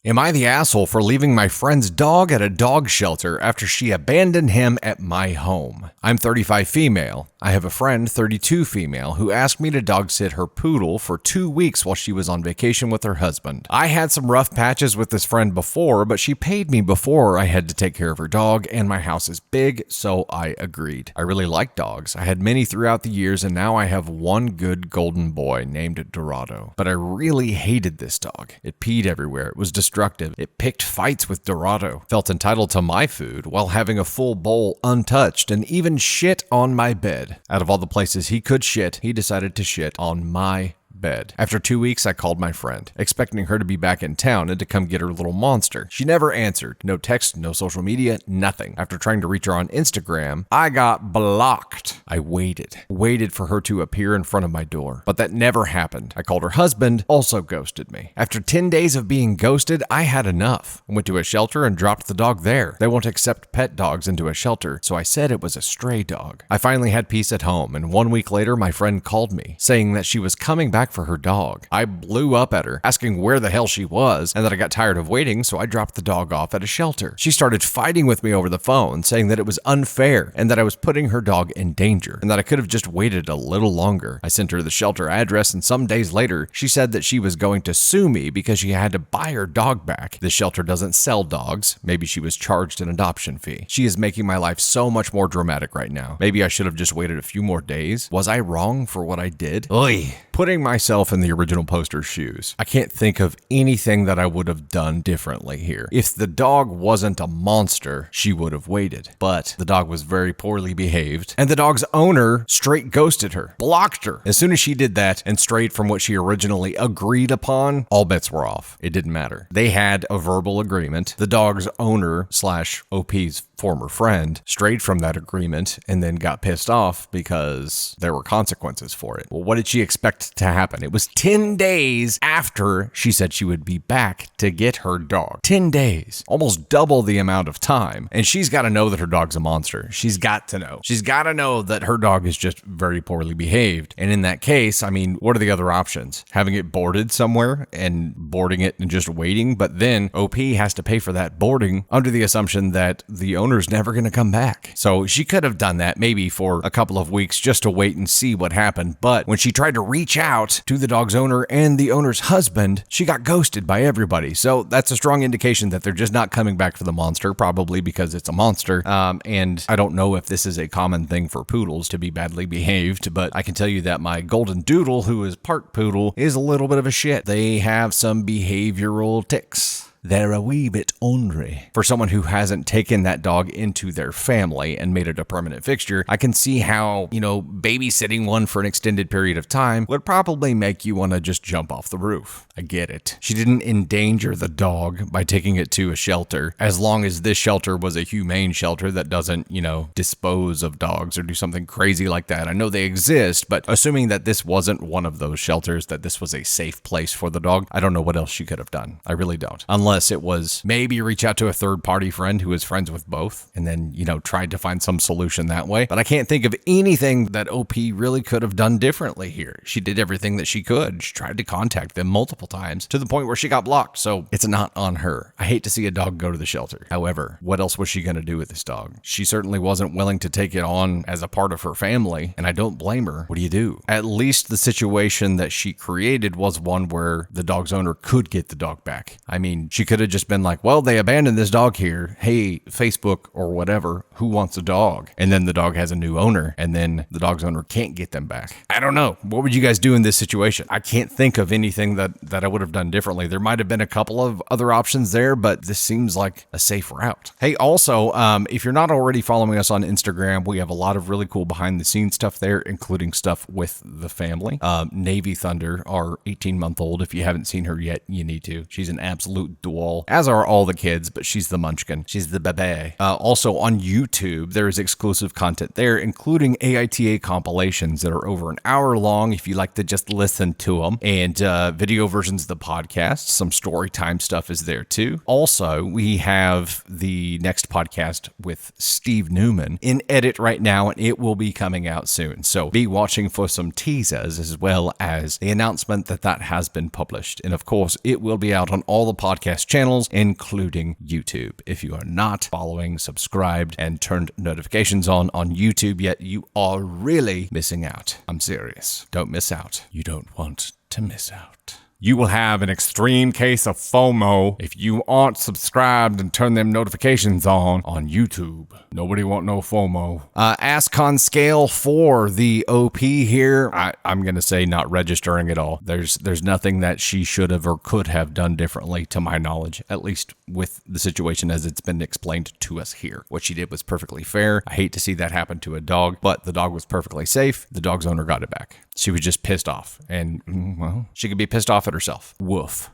Am I the asshole for leaving my friend's dog at a dog shelter after she abandoned him at my home? I'm 35 female. I have a friend, 32 female, who asked me to dog sit her poodle for 2 weeks while she was on vacation with her husband. I had some rough patches with this friend before, but she paid me before I had to take care of her dog, and my house is big, so I agreed. I really like dogs. I had many throughout the years, and now I have one good golden boy named Dorado. But I really hated this dog. It peed everywhere. It was destructive. It picked fights with Dorado. Felt entitled to my food while having a full bowl untouched, and even shit on my bed. Out of all the places he could shit, he decided to shit on my bed. After 2 weeks, I called my friend, expecting her to be back in town and to come get her little monster. She never answered. No text, no social media, nothing. After trying to reach her on Instagram, I got blocked. I waited for her to appear in front of my door, but that never happened. I called her husband, also ghosted me. After 10 days of being ghosted, I had enough. I went to a shelter and dropped the dog there. They won't accept pet dogs into a shelter, so I said it was a stray dog. I finally had peace at home, and 1 week later, my friend called me, saying that she was coming back for her dog. I blew up at her, asking where the hell she was, and that I got tired of waiting, so I dropped the dog off at a shelter. She started fighting with me over the phone, saying that it was unfair and that I was putting her dog in danger, and that I could have just waited a little longer. I sent her the shelter address, and some days later, she said that she was going to sue me because she had to buy her dog back. The shelter doesn't sell dogs. Maybe she was charged an adoption fee. She is making my life so much more dramatic right now. Maybe I should have just waited a few more days. Was I wrong for what I did? Oy. Putting myself in the original poster's shoes, I can't think of anything that I would have done differently here. If the dog wasn't a monster, she would have waited. But the dog was very poorly behaved, and the dog's owner straight ghosted her, blocked her. As soon as she did that and strayed from what she originally agreed upon, all bets were off. It didn't matter. They had a verbal agreement. The dog's owner / OP's former friend strayed from that agreement and then got pissed off because there were consequences for it. Well, what did she expect to happen? It was 10 days after she said she would be back to get her dog. 10 days, almost double the amount of time. And she's got to know that her dog's a monster. She's got to know. She's got to know that her dog is just very poorly behaved. And in that case, I mean, what are the other options? Having it boarded somewhere and boarding it and just waiting, but then OP has to pay for that boarding under the assumption that the owner's never going to come back. So she could have done that maybe for a couple of weeks just to wait and see what happened. But when she tried to reach out to the dog's owner and the owner's husband, she got ghosted by everybody. So that's a strong indication that they're just not coming back for the monster, probably because it's a monster. And I don't know if this is a common thing for poodles to be badly behaved, but I can tell you that my golden doodle, who is part poodle, is a little bit of a shit. They have some behavioral tics. They're a wee bit ornery. For someone who hasn't taken that dog into their family and made it a permanent fixture, I can see how, babysitting one for an extended period of time would probably make you want to just jump off the roof. I get it. She didn't endanger the dog by taking it to a shelter, as long as this shelter was a humane shelter that doesn't, dispose of dogs or do something crazy like that. I know they exist, but assuming that this wasn't one of those shelters, that this was a safe place for the dog, I don't know what else she could have done. I really don't. Unless it was maybe reach out to a third-party friend who is friends with both and then, tried to find some solution that way. But I can't think of anything that OP really could have done differently here. She did everything that she could. She tried to contact them multiple times to the point where she got blocked. So it's not on her. I hate to see a dog go to the shelter. However, what else was she going to do with this dog? She certainly wasn't willing to take it on as a part of her family, and I don't blame her. What do you do? At least the situation that she created was one where the dog's owner could get the dog back. I mean, she could have just been like, well, they abandoned this dog here. Hey, Facebook or whatever, who wants a dog? And then the dog has a new owner, and then the dog's owner can't get them back. I don't know. What would you guys do in this situation? I can't think of anything that I would have done differently. There might have been a couple of other options there, but this seems like a safe route. Hey, also, if you're not already following us on Instagram, we have a lot of really cool behind the scenes stuff there, including stuff with the family. Navy Thunder, our 18-month-old. If you haven't seen her yet, you need to. She's an absolute duel, as are all the kids, but she's the munchkin. She's the bebe. Also on YouTube, there is exclusive content there, including AITA compilations that are over an hour long if you like to just listen to them, and video versions of the podcast. Some story time stuff is there too. Also, we have the next podcast with Steve Newman in edit right now, and it will be coming out soon. So be watching for some teasers as well as the announcement that has been published. And of course, it will be out on all the podcast podcast channels, including YouTube. If you are not following, subscribed, and turned notifications on YouTube yet, you are really missing out. I'm serious. Don't miss out. You don't want to miss out. You will have an extreme case of FOMO if you aren't subscribed and turn them notifications on YouTube. Nobody want no FOMO. Ask on scale for the OP here. I'm going to say not registering at all. There's nothing that she should have or could have done differently to my knowledge, at least with the situation as it's been explained to us here. What she did was perfectly fair. I hate to see that happen to a dog, but the dog was perfectly safe. The dog's owner got it back. She was just pissed off, and, well, she could be pissed off at herself. Woof.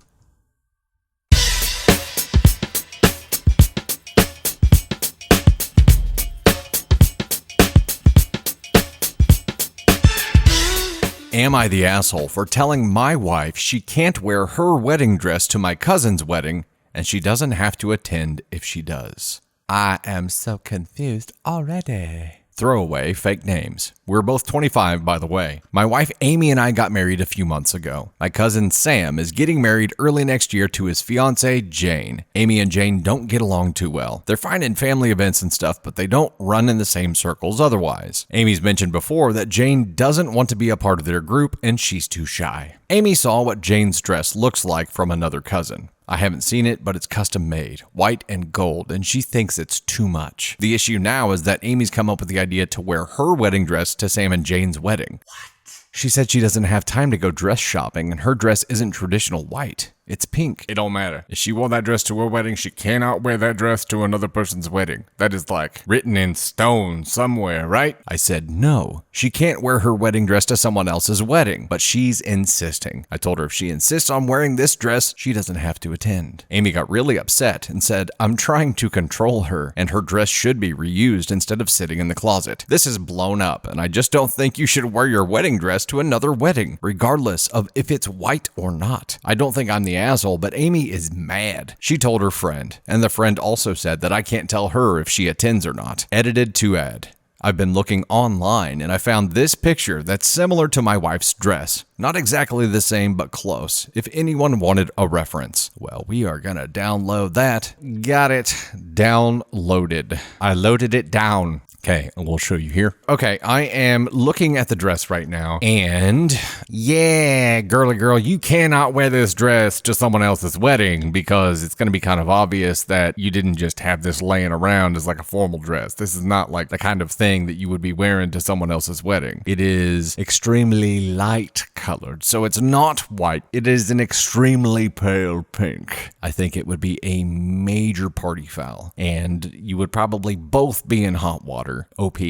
Am I the asshole for telling my wife she can't wear her wedding dress to my cousin's wedding, and she doesn't have to attend if she does? I am so confused already. Throwaway fake names. We're both 25, by the way. My wife Amy and I got married a few months ago. My cousin Sam is getting married early next year to his fiancée Jane. Amy and Jane don't get along too well. They're fine in family events and stuff, but they don't run in the same circles otherwise. Amy's mentioned before that Jane doesn't want to be a part of their group and she's too shy. Amy saw what Jane's dress looks like from another cousin. I haven't seen it, but it's custom made, white and gold, and she thinks it's too much. The issue now is that Amy's come up with the idea to wear her wedding dress to Sam and Jane's wedding. What? She said she doesn't have time to go dress shopping, and her dress isn't traditional white. It's pink. It don't matter. If she wore that dress to her wedding, she cannot wear that dress to another person's wedding. That is like written in stone somewhere, right? I said no. She can't wear her wedding dress to someone else's wedding, but she's insisting. I told her if she insists on wearing this dress, she doesn't have to attend. Amy got really upset and said, I'm trying to control her, and her dress should be reused instead of sitting in the closet. This is blown up, and I just don't think you should wear your wedding dress to another wedding, regardless of if it's white or not. I don't think I'm the asshole, but Amy is mad. She told her friend, and the friend also said that I can't tell her if she attends or not. Edited to add. I've been looking online and I found this picture that's similar to my wife's dress. Not exactly the same, but close. If anyone wanted a reference. Well, we are gonna download that. Got it. Downloaded. I loaded it down. Okay, we'll show you here. Okay, I am looking at the dress right now, and yeah, girly girl, you cannot wear this dress to someone else's wedding because it's going to be kind of obvious that you didn't just have this laying around as like a formal dress. This is not like the kind of thing that you would be wearing to someone else's wedding. It is extremely light colored, so it's not white. It is an extremely pale pink. I think it would be a major party foul, and you would probably both be in hot water. OP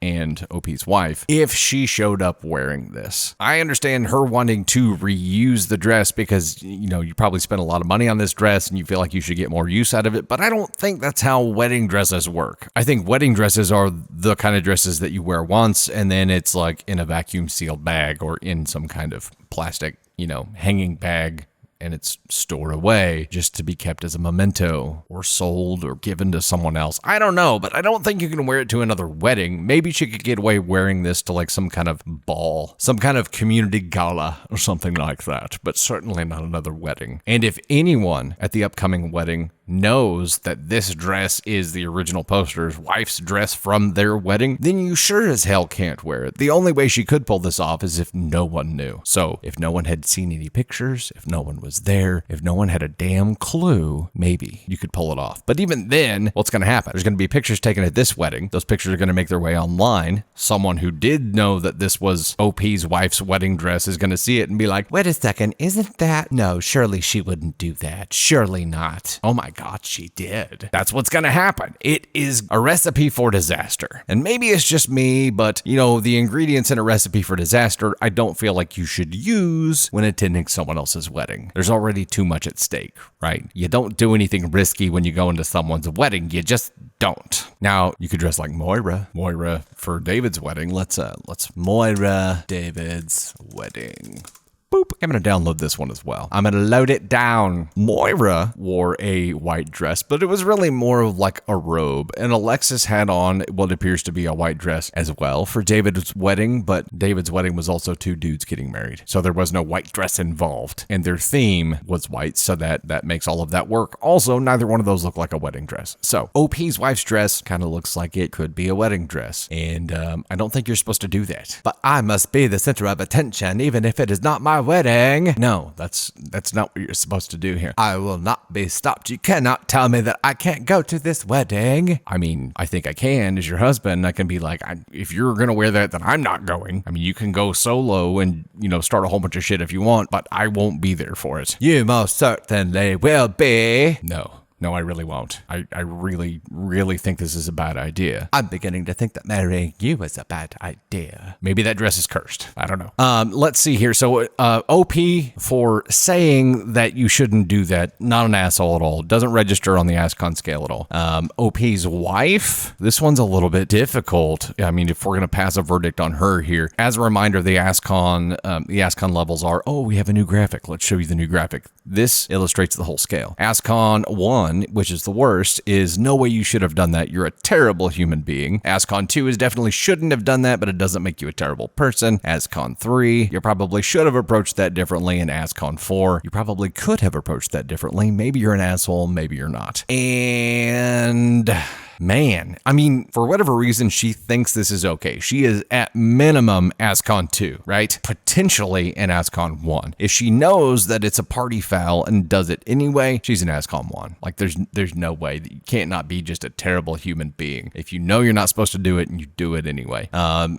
and OP's wife, if she showed up wearing this. I understand her wanting to reuse the dress because, you know, you probably spent a lot of money on this dress and you feel like you should get more use out of it, but I don't think that's how wedding dresses work. I think wedding dresses are the kind of dresses that you wear once and then it's like in a vacuum sealed bag or in some kind of plastic, you know, hanging bag, and it's stored away just to be kept as a memento or sold or given to someone else. I don't know, but I don't think you can wear it to another wedding. Maybe she could get away wearing this to like some kind of ball, some kind of community gala or something like that, but certainly not another wedding. And if anyone at the upcoming wedding knows that this dress is the original poster's wife's dress from their wedding, then you sure as hell can't wear it. The only way she could pull this off is if no one knew. So if no one had seen any pictures, if no one was there, if no one had a damn clue, maybe you could pull it off. But even then, what's going to happen? There's going to be pictures taken at this wedding. Those pictures are going to make their way online. Someone who did know that this was OP's wife's wedding dress is going to see it and be like, wait a second, isn't that? No, surely she wouldn't do that. Surely not. Oh my God, she did. That's what's going to happen. It is a recipe for disaster. And maybe it's just me, but you know, the ingredients in a recipe for disaster, I don't feel like you should use when attending someone else's wedding. There's already too much at stake, right? You don't do anything risky when you go into someone's wedding. You just don't. Now, you could dress like Moira. Moira for David's wedding. Let's Moira David's wedding. Boop. I'm going to download this one as well. I'm going to load it down. Moira wore a white dress, but it was really more of like a robe. And Alexis had on what appears to be a white dress as well for David's wedding, but David's wedding was also two dudes getting married. So there was no white dress involved. And their theme was white, so that makes all of that work. Also, neither one of those look like a wedding dress. So OP's wife's dress kind of looks like it could be a wedding dress. And I don't think you're supposed to do that. But I must be the center of attention, even if it is not my wedding. No, that's not what you're supposed to do here. I will not be stopped. You cannot tell me that I can't go to this wedding. I mean, I think I can as your husband. I can be like, if you're going to wear that, then I'm not going. I mean, you can go solo and, start a whole bunch of shit if you want, but I won't be there for it. You most certainly will be. No, I really won't. I really, really think this is a bad idea. I'm beginning to think that marrying you is a bad idea. Maybe that dress is cursed. I don't know. Let's see here. So, OP for saying that you shouldn't do that, not an asshole at all. Doesn't register on the ASCON scale at all. OP's wife, this one's a little bit difficult. I mean, if we're going to pass a verdict on her here, as a reminder, the ASCON levels are, we have a new graphic. Let's show you the new graphic. This illustrates the whole scale. ASCON 1, which is the worst, is no way you should have done that. You're a terrible human being. ASCON 2 is definitely shouldn't have done that, but it doesn't make you a terrible person. ASCON 3, you probably should have approached that differently. And ASCON 4, you probably could have approached that differently. Maybe you're an asshole, maybe you're not. And man, I mean, for whatever reason, she thinks this is okay. She is at minimum ASCON 2, right? Potentially an ASCON 1. If she knows that it's a party foul and does it anyway, she's an ASCON 1. Like there's no way that you can't not be just a terrible human being. If you know you're not supposed to do it and you do it anyway.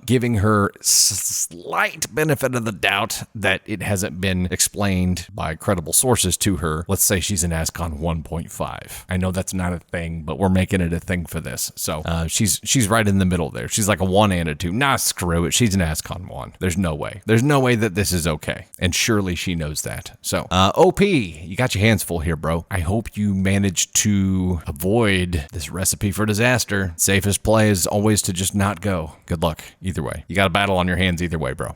Giving her slight benefit of the doubt that it hasn't been explained by credible sources to her. Let's say she's an ASCON 1.5. I know that's not a thing, but we're making it a thing for this. So she's right in the middle there. She's like a 1 and a 2. Nah, screw it. She's an ASCON 1. There's no way. There's no way that this is okay. And surely she knows that. So OP, you got your hands full here, bro. I hope you managed to avoid this recipe for disaster. Safest play is always to just not go. Good luck either way. You got a battle on your hands either way, bro.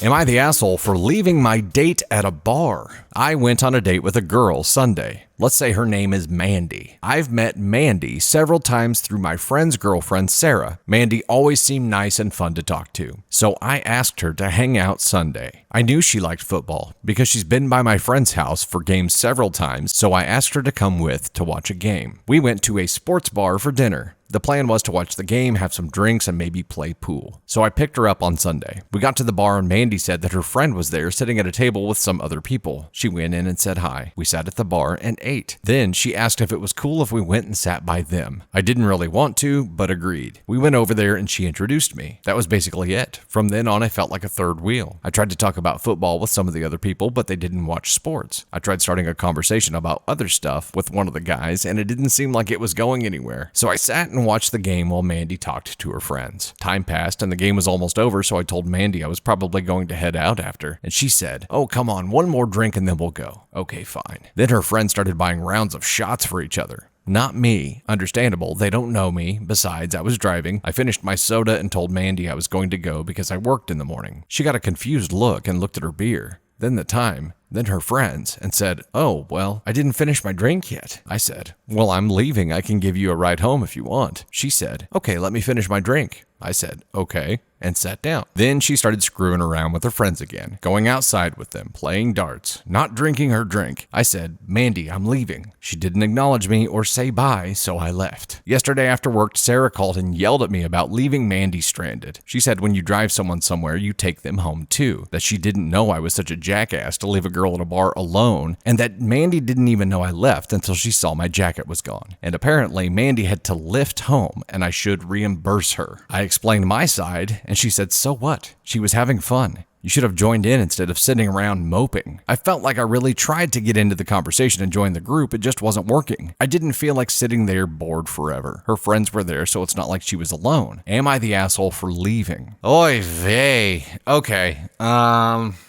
Am I the asshole for leaving my date at a bar? I went on a date with a girl Sunday. Let's say her name is Mandy. I've met Mandy several times through my friend's girlfriend, Sarah. Mandy always seemed nice and fun to talk to, so I asked her to hang out Sunday. I knew she liked football because she's been by my friend's house for games several times, so I asked her to come with to watch a game. We went to a sports bar for dinner. The plan was to watch the game, have some drinks, and maybe play pool. So I picked her up on Sunday. We got to the bar and Mandy said that her friend was there sitting at a table with some other people. She went in and said hi. We sat at the bar and ate. Then she asked if it was cool if we went and sat by them. I didn't really want to, but agreed. We went over there and she introduced me. That was basically it. From then on, I felt like a third wheel. I tried to talk about football with some of the other people, but they didn't watch sports. I tried starting a conversation about other stuff with one of the guys, and it didn't seem like it was going anywhere. So I sat and watched the game while Mandy talked to her friends. Time passed and the game was almost over, so I told Mandy I was probably going to head out after, and she said, "Oh, come on, one more drink and then we'll go." Okay, fine. Then her friends started buying rounds of shots for each other. Not me. Understandable. They don't know me. Besides, I was driving. I finished my soda and told Mandy I was going to go because I worked in the morning. She got a confused look and looked at her beer. Then the time. Then her friends, and said, "Oh, well, I didn't finish my drink yet." I said, "Well, I'm leaving. I can give you a ride home if you want." She said, "Okay, let me finish my drink." I said, "Okay," and sat down. Then she started screwing around with her friends again, going outside with them, playing darts, not drinking her drink. I said, "Mandy, I'm leaving." She didn't acknowledge me or say bye, so I left. Yesterday after work, Sarah called and yelled at me about leaving Mandy stranded. She said when you drive someone somewhere, you take them home too, that she didn't know I was such a jackass to leave a girl at a bar alone, and that Mandy didn't even know I left until she saw my jacket was gone. And apparently, Mandy had to lift home, and I should reimburse her. I explained my side, and she said, "So what? She was having fun." You should have joined in instead of sitting around moping. I felt like I really tried to get into the conversation and join the group, it just wasn't working. I didn't feel like sitting there bored forever. Her friends were there, so it's not like she was alone. Am I the asshole for leaving? Oy vey. Okay,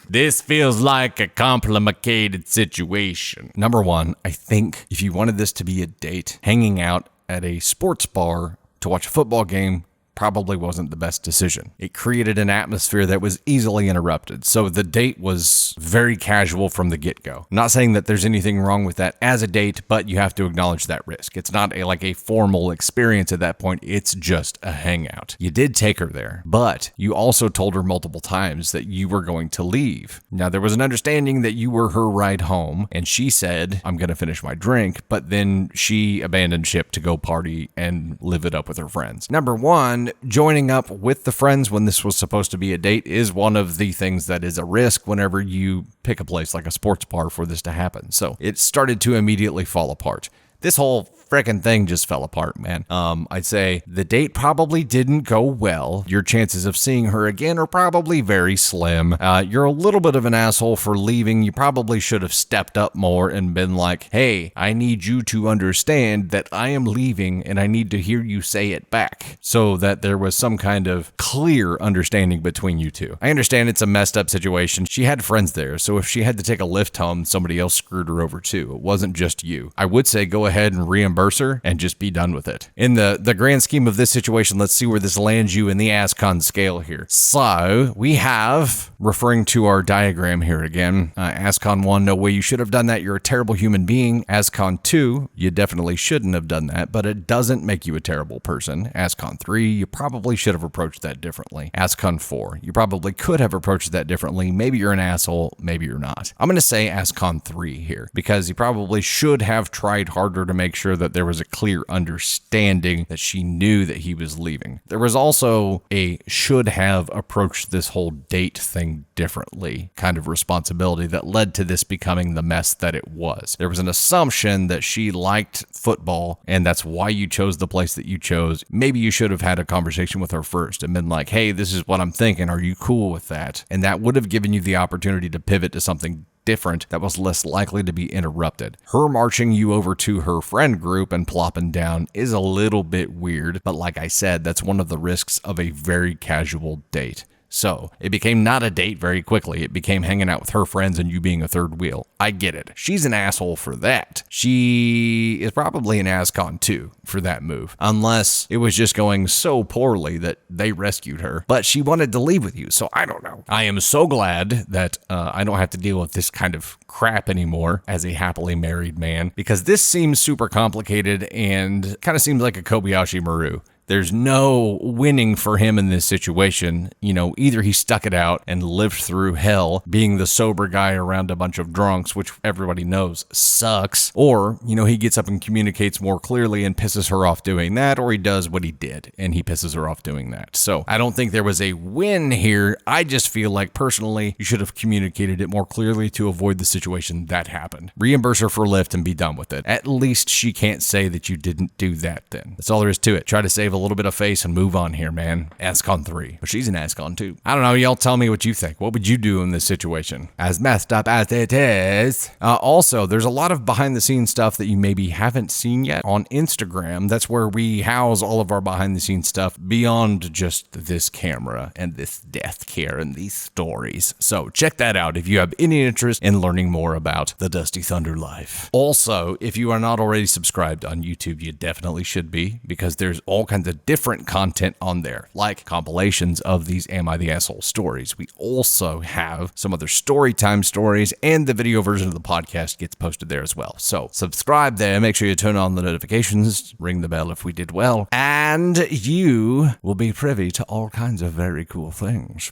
this feels like a complicated situation. Number one, I think if you wanted this to be a date, hanging out at a sports bar to watch a football game probably wasn't the best decision. It created an atmosphere that was easily interrupted, so the date was very casual from the get-go. I'm not saying that there's anything wrong with that as a date, but you have to acknowledge that risk. It's not like a formal experience at that point, it's just a hangout. You did take her there, but you also told her multiple times that you were going to leave. Now, there was an understanding that you were her ride home, and she said, I'm going to finish my drink, but then she abandoned ship to go party and live it up with her friends. Number one, joining up with the friends when this was supposed to be a date is one of the things that is a risk whenever you pick a place like a sports bar for this to happen. So it started to immediately fall apart. This whole frickin' thing just fell apart, man. I'd say the date probably didn't go well. Your chances of seeing her again are probably very slim. You're a little bit of an asshole for leaving. You probably should have stepped up more and been like, hey, I need you to understand that I am leaving and I need to hear you say it back, so that there was some kind of clear understanding between you two. I understand it's a messed up situation. She had friends there, so if she had to take a lift home, somebody else screwed her over too. It wasn't just you. I would say go ahead and reimburse her and just be done with it. In the grand scheme of this situation, let's see where this lands you in the ASCON scale here. So we have, referring to our diagram here again, ASCON 1, no way you should have done that, you're a terrible human being. ASCON 2, you definitely shouldn't have done that, but it doesn't make you a terrible person. ASCON 3, you probably should have approached that differently. ASCON 4, you probably could have approached that differently. Maybe you're an asshole, maybe you're not. I'm going to say ASCON 3 here, because you probably should have tried harder to make sure that there was a clear understanding that she knew that he was leaving. There was also a should have approached this whole date thing differently kind of responsibility that led to this becoming the mess that it was. There was an assumption that she liked football and that's why you chose the place that you chose. Maybe you should have had a conversation with her first and been like, hey, this is what I'm thinking. Are you cool with that? And that would have given you the opportunity to pivot to something different that was less likely to be interrupted. Her marching you over to her friend group and plopping down is a little bit weird, but like I said, that's one of the risks of a very casual date. So it became not a date very quickly. It became hanging out with her friends and you being a third wheel. I get it. She's an asshole for that. She is probably an ASCON too for that move, unless it was just going so poorly that they rescued her. But she wanted to leave with you, so I don't know. I am so glad that I don't have to deal with this kind of crap anymore as a happily married man, because this seems super complicated and kind of seems like a Kobayashi Maru. There's no winning for him in this situation. You know, either he stuck it out and lived through hell being the sober guy around a bunch of drunks, which everybody knows sucks, or, you know, he gets up and communicates more clearly and pisses her off doing that, or he does what he did and he pisses her off doing that. So I don't think there was a win here. I just feel like personally you should have communicated it more clearly to avoid the situation that happened. Reimburse her for Lyft and be done with it. At least she can't say that you didn't do that then. That's all there is to it. Try to save a little bit of face and move on here, man. ASCON 3. But she's an ASCON 2. I don't know. Y'all tell me what you think. What would you do in this situation? As messed up as it is. Also, there's a lot of behind the scenes stuff that you maybe haven't seen yet on Instagram. That's where we house all of our behind the scenes stuff beyond just this camera and this death care and these stories. So check that out if you have any interest in learning more about the Dusty Thunder life. Also, if you are not already subscribed on YouTube, you definitely should be, because there's all kinds of different content on there, like compilations of these Am I the Asshole stories. We also have some other story time stories, and the video version of the podcast gets posted there as well. So subscribe there, make sure you turn on the notifications, ring the bell if we did well, and you will be privy to all kinds of very cool things.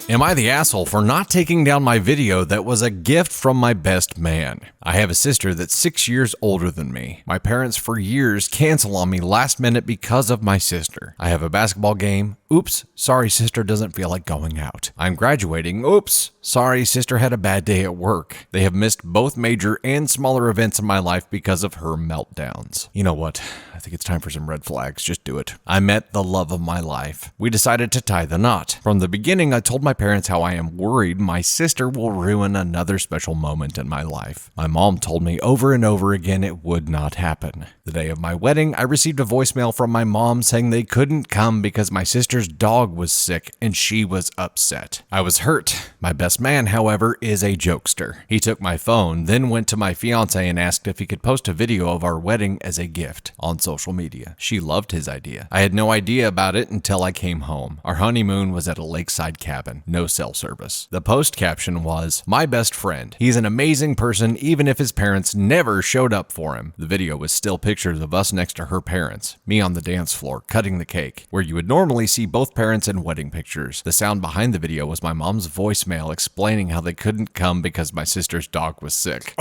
Am I the asshole for not taking down my video that was a gift from my best man? I have a sister that's 6 years older than me. My parents for years cancel on me last minute because of my sister. I have a basketball game, Oops, sorry, sister doesn't feel like going out. I'm graduating. Oops, sorry, sister had a bad day at work. They have missed both major and smaller events in my life because of her meltdowns. You know what? I think it's time for some red flags. Just do it. I met the love of my life. We decided to tie the knot. From the beginning, I told my parents how I am worried my sister will ruin another special moment in my life. My mom told me over and over again it would not happen. The day of my wedding, I received a voicemail from my mom saying they couldn't come because my sister's dog was sick and she was upset. I was hurt. My best man, however, is a jokester. He took my phone, then went to my fiance and asked if he could post a video of our wedding as a gift on social media. She loved his idea. I had no idea about it until I came home. Our honeymoon was at a lakeside cabin, no cell service. The post caption was, "My best friend. He's an amazing person even if his parents never showed up for him." The video was still pictures of us next to her parents, me on the dance floor cutting the cake, where you would normally see both parents in wedding pictures. The sound behind the video was my mom's voicemail explaining how they couldn't come because my sister's dog was sick.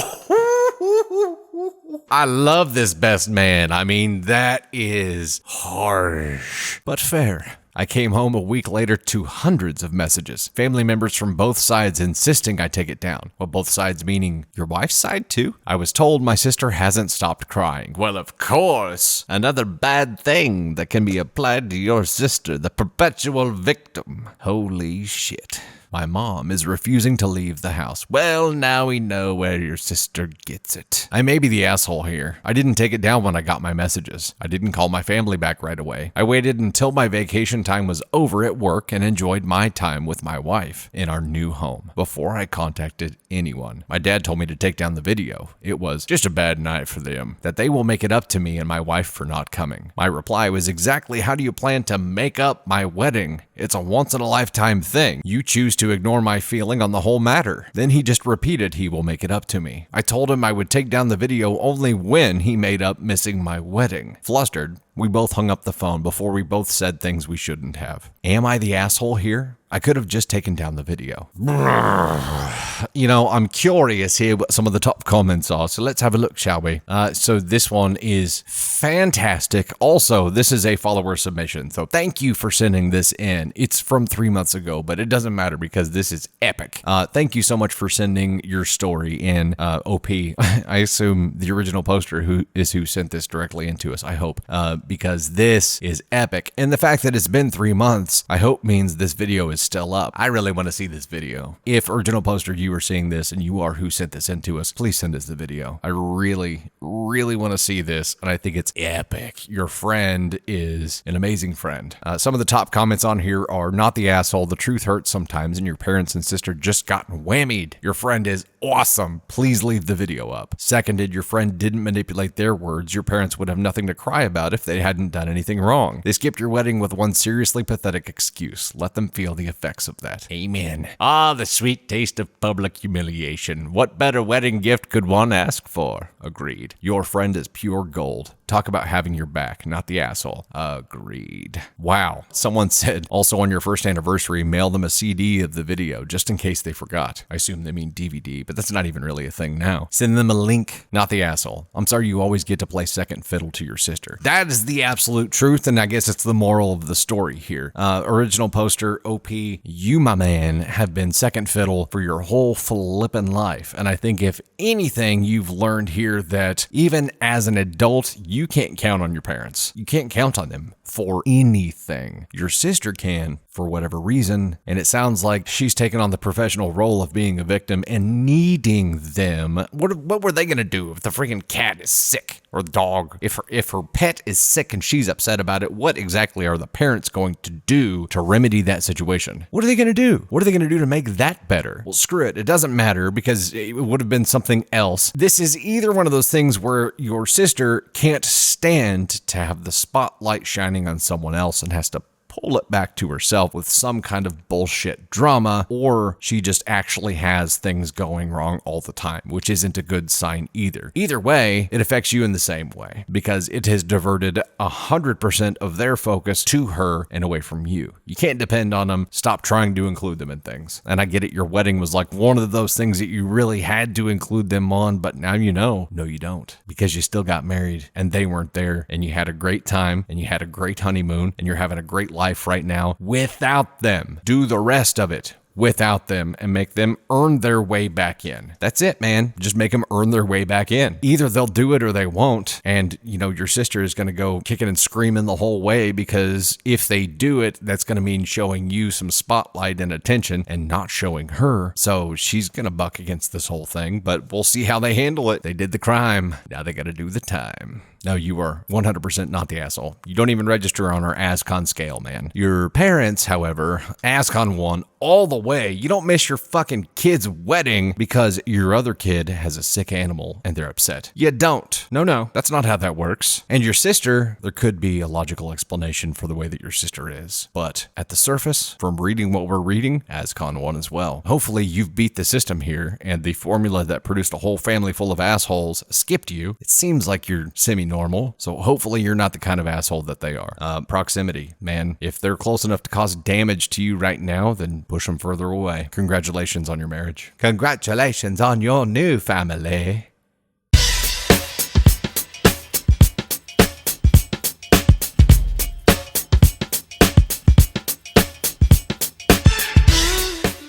I love this best man. I mean, that is harsh, but fair. I came home a week later to hundreds of messages, family members from both sides insisting I take it down. Well, both sides meaning your wife's side too? I was told my sister hasn't stopped crying. Well, of course. Another bad thing that can be applied to your sister, the perpetual victim. Holy shit. My mom is refusing to leave the house. Well, now we know where your sister gets it. I may be the asshole here. I didn't take it down when I got my messages. I didn't call my family back right away. I waited until my vacation time was over at work and enjoyed my time with my wife in our new home before I contacted anyone. My dad told me to take down the video. It was just a bad night for them, that they will make it up to me and my wife for not coming. My reply was exactly, how do you plan to make up my wedding? It's a once-in-a-lifetime thing. You choose to ignore my feeling on the whole matter. Then he just repeated he will make it up to me. I told him I would take down the video only when he made up missing my wedding. Flustered, we both hung up the phone before we both said things we shouldn't have. Am I the asshole here? I could have just taken down the video. You know, I'm curious here what some of the top comments are, so let's have a look, shall we? So this one is fantastic. Also, this is a follower submission, so thank you for sending this in. It's from 3 months ago, but it doesn't matter because this is epic. Thank you so much for sending your story in, OP. I assume the original poster who sent this directly into us, I hope, because this is epic. And the fact that it's been 3 months, I hope means this video is still up. I really want to see this video. If original poster, you are seeing this and you are who sent this in to us, please send us the video. I really want to see this, and I think it's epic. Your friend is an amazing friend. Some of the top comments on here are, not the asshole, the truth hurts sometimes, and your parents and sister just gotten whammied. Your friend is awesome. Please leave the video up. Seconded, your friend didn't manipulate their words. Your parents would have nothing to cry about if they hadn't done anything wrong. They skipped your wedding with one seriously pathetic excuse. Let them feel the effects of that. Amen. Ah, the sweet taste of public humiliation. What better wedding gift could one ask for? Agreed. Your friend is pure gold. Talk about having your back, not the asshole. Agreed. Wow. Someone said, also on your first anniversary, mail them a CD of the video, just in case they forgot. I assume they mean DVD, but that's not even really a thing now. Send them a link, not the asshole. I'm sorry you always get to play second fiddle to your sister. That is the absolute truth, and I guess it's the moral of the story here. Original poster, OP, you, my man, have been second fiddle for your whole flippin' life. And I think if anything, you've learned here that even as an adult, you can't count on your parents. You can't count on them for anything. Your sister can, for whatever reason, and it sounds like she's taken on the professional role of being a victim and needing them. What were they gonna do if the freaking cat is sick, or the dog? If her pet is sick and she's upset about it, what exactly are the parents going to do to remedy that situation? What are they gonna do? What are they gonna do to make that better? Well, screw it. It doesn't matter because it would have been something else. This is either one of those things where your sister can't stand to have the spotlight shining on someone else and has to pull it back to herself with some kind of bullshit drama, or she just actually has things going wrong all the time, which isn't a good sign either. Either way, it affects you in the same way because it has diverted 100% of their focus to her and away from you. You can't depend on them. Stop trying to include them in things. And I get it, your wedding was like one of those things that you really had to include them on, but now you know. No, you don't, because you still got married and they weren't there, and you had a great time and you had a great honeymoon and you're having a great life life right now without them. Do the rest of it without them and make them earn their way back in. That's it, man. Just make them earn their way back in. Either they'll do it or they won't. And, your sister is going to go kicking and screaming the whole way, because if they do it, that's going to mean showing you some spotlight and attention and not showing her. So she's going to buck against this whole thing, but we'll see how they handle it. They did the crime. Now they got to do the time. No, you are 100% not the asshole. You don't even register on our ASCON scale, man. Your parents, however, ASCON won all the way. You don't miss your fucking kid's wedding because your other kid has a sick animal and they're upset. You don't. No, that's not how that works. And your sister, there could be a logical explanation for the way that your sister is. But at the surface, from reading what we're reading, ASCON won as well. Hopefully you've beat the system here, and the formula that produced a whole family full of assholes skipped you. It seems like you're semi-normal, so hopefully you're not the kind of asshole that they are. Proximity, man. If they're close enough to cause damage to you right now, then push them further away. Congratulations on your marriage. Congratulations on your new family.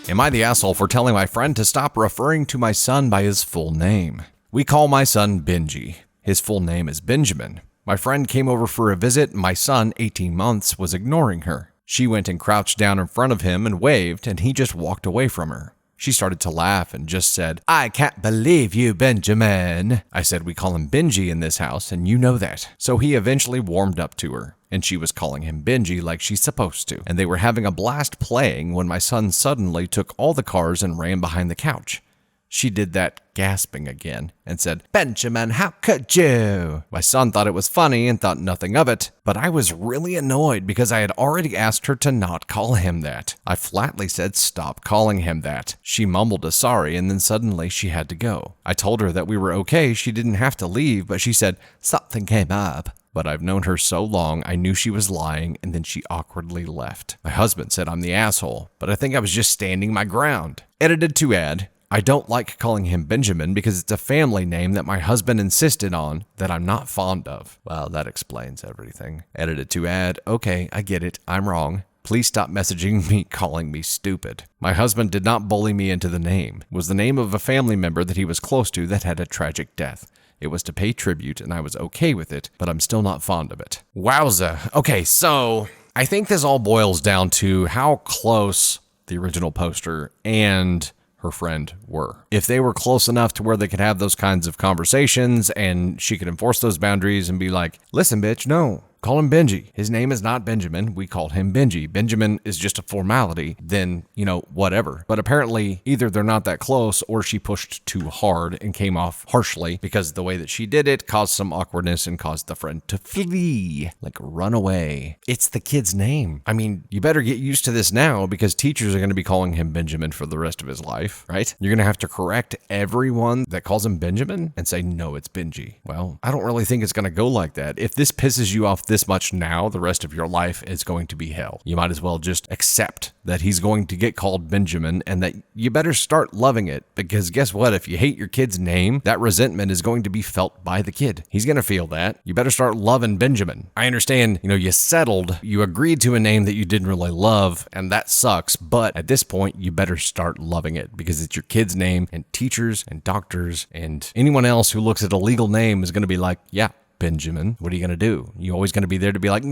Am I the asshole for telling my friend to stop referring to my son by his full name? We call my son Benji. His full name is Benjamin. My friend came over for a visit. My son, 18 months, was ignoring her. She went and crouched down in front of him and waved, and he just walked away from her. She started to laugh and just said, "I can't believe you, Benjamin." I said, "We call him Benji in this house, and you know that." So he eventually warmed up to her, and she was calling him Benji like she's supposed to. And they were having a blast playing when my son suddenly took all the cars and ran behind the couch. She did that gasping again and said, "Benjamin, how could you?" My son thought it was funny and thought nothing of it, but I was really annoyed because I had already asked her to not call him that. I flatly said, "Stop calling him that." She mumbled a sorry, and then suddenly she had to go. I told her that we were okay, she didn't have to leave, but she said, "Something came up." But I've known her so long, I knew she was lying, and then she awkwardly left. My husband said I'm the asshole, but I think I was just standing my ground. Edited to add, I don't like calling him Benjamin because it's a family name that my husband insisted on that I'm not fond of. Well, that explains everything. Edited to add, okay, I get it, I'm wrong. Please stop messaging me calling me stupid. My husband did not bully me into the name. It was the name of a family member that he was close to that had a tragic death. It was to pay tribute, and I was okay with it, but I'm still not fond of it. Wowza. Okay, so I think this all boils down to how close the original poster and her friend were. If they were close enough to where they could have those kinds of conversations and she could enforce those boundaries and be like, "Listen, bitch, no. Call him Benji. His name is not Benjamin. We called him Benji. Benjamin is just a formality." Then, whatever. But apparently, either they're not that close or she pushed too hard and came off harshly because the way that she did it caused some awkwardness and caused the friend to flee, like run away. It's the kid's name. I mean, you better get used to this now because teachers are going to be calling him Benjamin for the rest of his life, right? You're going to have to correct everyone that calls him Benjamin and say, "No, it's Benji." Well, I don't really think it's going to go like that. If this pisses you off this much now, the rest of your life is going to be hell. You might as well just accept that he's going to get called Benjamin and that you better start loving it, because guess what? If you hate your kid's name, that resentment is going to be felt by the kid. He's going to feel that. You better start loving Benjamin. I understand, you settled, you agreed to a name that you didn't really love, and that sucks, but at this point, you better start loving it because it's your kid's name, and teachers and doctors and anyone else who looks at a legal name is going to be like, "Yeah, Benjamin, what are you going to do?" You're always going to be there to be like,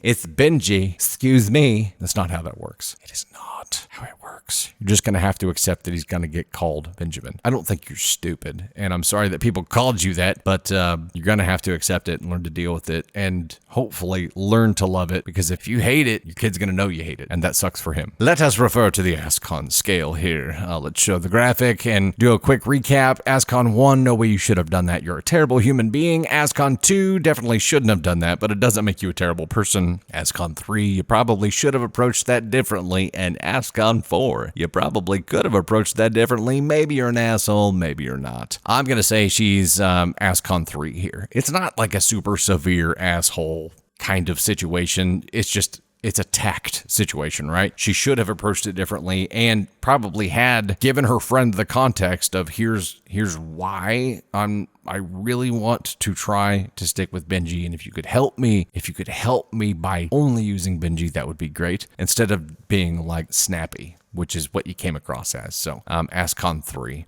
"It's Benji, excuse me." That's not how that works. It is not how it works. You're just going to have to accept that he's going to get called Benjamin. I don't think you're stupid, and I'm sorry that people called you that, but you're going to have to accept it and learn to deal with it, and hopefully learn to love it, because if you hate it, your kid's going to know you hate it, and that sucks for him. Let us refer to the ASCON scale here. Let's show the graphic and do a quick recap. ASCON 1, no way you should have done that. You're a terrible human being. ASCON 2, definitely shouldn't have done that, but it doesn't make you a terrible person. ASCON 3, you probably should have approached that differently. And ASCON 4, you probably could have approached that differently. Maybe you're an asshole, maybe you're not. I'm going to say she's ASCON 3 here. It's not like a super severe asshole kind of situation. It's just it's a tact situation, right? She should have approached it differently and probably had given her friend the context of here's why I really want to try to stick with Benji, and if you could help me by only using Benji, that would be great, instead of being like snappy, which is what you came across as. So, ASCON 3.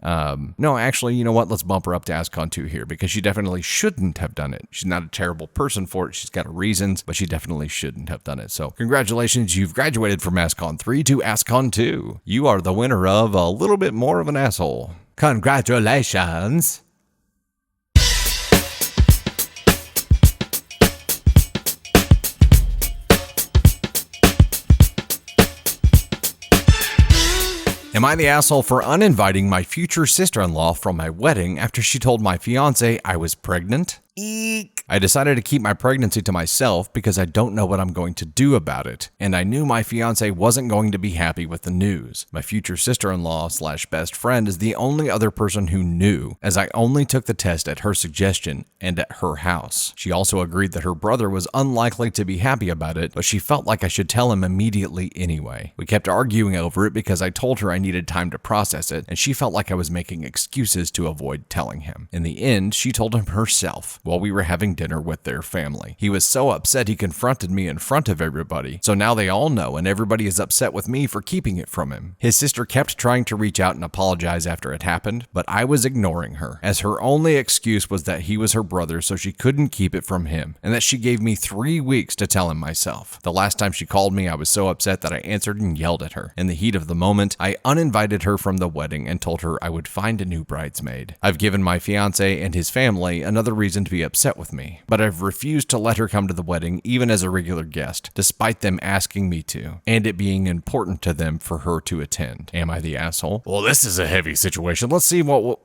No, actually, you know what? Let's bump her up to ASCON 2 here, because she definitely shouldn't have done it. She's not a terrible person for it. She's got her reasons, but she definitely shouldn't have done it. So, congratulations. You've graduated from ASCON 3 to ASCON 2. You are the winner of a little bit more of an asshole. Congratulations. Am I the asshole for uninviting my future sister-in-law from my wedding after she told my fiance I was pregnant? Eek. I decided to keep my pregnancy to myself because I don't know what I'm going to do about it, and I knew my fiance wasn't going to be happy with the news. My future sister-in-law / best friend is the only other person who knew, as I only took the test at her suggestion and at her house. She also agreed that her brother was unlikely to be happy about it, but she felt like I should tell him immediately anyway. We kept arguing over it because I told her I needed time to process it, and she felt like I was making excuses to avoid telling him. In the end, she told him herself while we were having dinner with their family. He was so upset he confronted me in front of everybody, so now they all know and everybody is upset with me for keeping it from him. His sister kept trying to reach out and apologize after it happened, but I was ignoring her, as her only excuse was that he was her brother, so she couldn't keep it from him, and that she gave me 3 weeks to tell him myself. The last time she called me, I was so upset that I answered and yelled at her. In the heat of the moment, I uninvited her from the wedding and told her I would find a new bridesmaid. I've given my fiance and his family another reason to be upset with me, but I've refused to let her come to the wedding even as a regular guest, despite them asking me to, and it being important to them for her to attend. Am I the asshole? Well, this is a heavy situation. Let's see let's